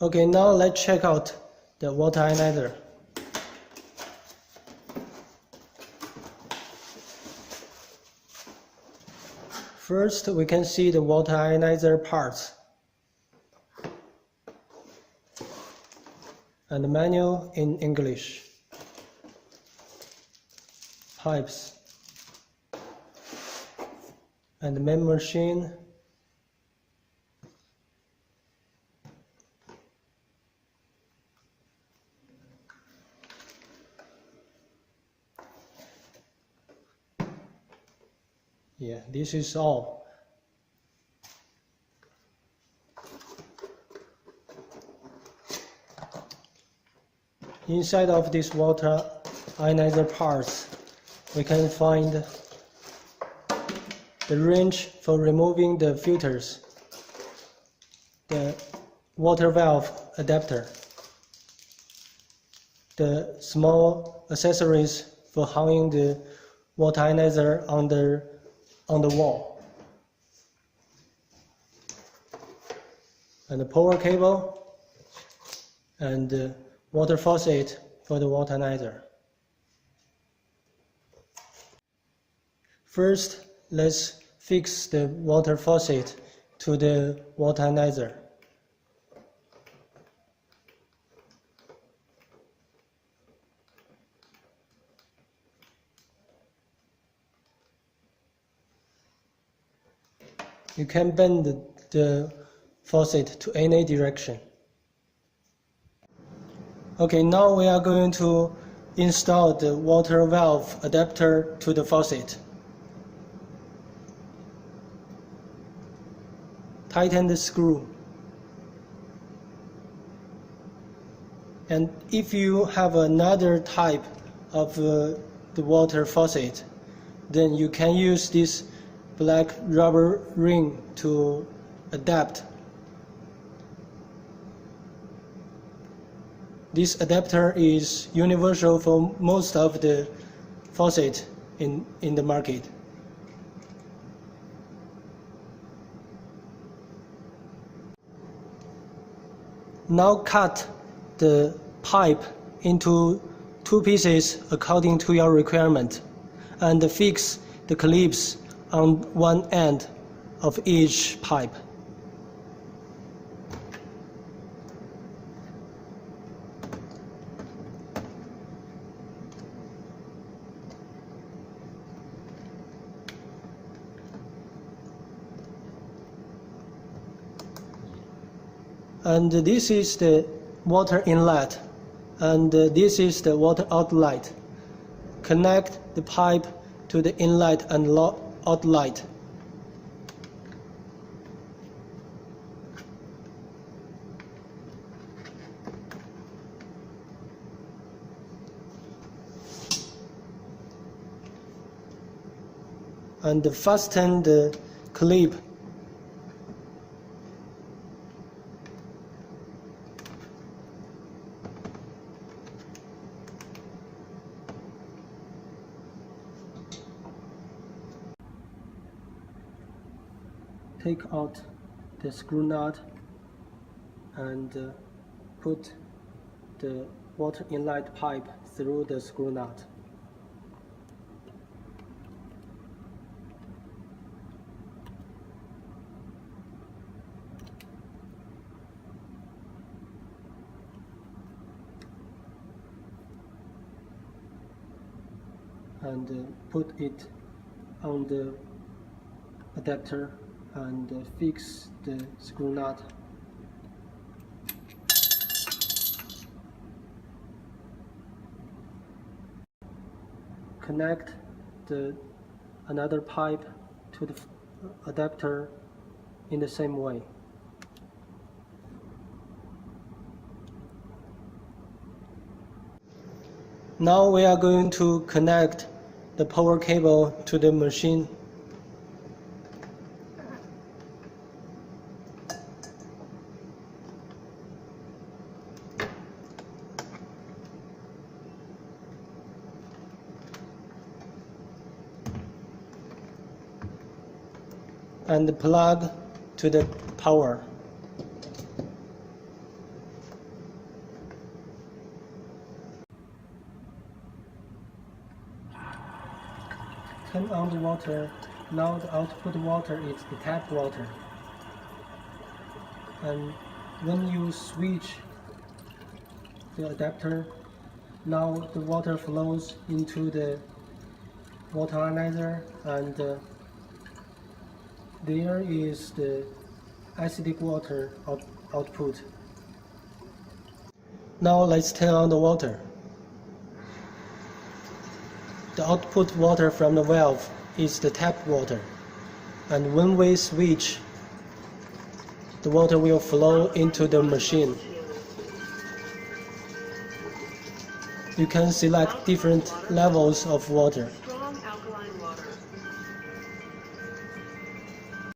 Okay, now let's check out the water ionizer. First, we can see the water ionizer parts and the manual in English. Pipes and the main machine. Yeah, this is all. Inside of this water ionizer parts, we can find the wrench for removing the filters, the water valve adapter, the small accessories for hanging the water ionizer on the wall, and the power cable, and the water faucet for the water ionizer. First, let's fix the water faucet to the water ionizer. You can bend the faucet to any direction. Okay, now we are going to install the water valve adapter to the faucet. Tighten the screw. And if you have another type of the water faucet, then you can use this black rubber ring to adapt. This adapter is universal for most of the faucets in the market. Now cut the pipe into 2 pieces according to your requirement, and fix the clips on one end of each pipe. And this is the water inlet, and this is the water outlet. Connect the pipe to the inlet and outlet. And fasten the clip. Take out the screw nut and put the water inlet pipe through the screw nut. And put it on the adapter and fix the screw nut. Connect another pipe to the adapter in the same way. Now we are going to connect the power cable to the machine. And plug to the power. turn on the water. Now the output water is the tap water. And when you switch the adapter, now the water flows into the water ionizer, and there is the acidic water output. Now let's turn on the water. The output water from the valve is the tap water, and when we switch, the water will flow into the machine. You can select different levels of water.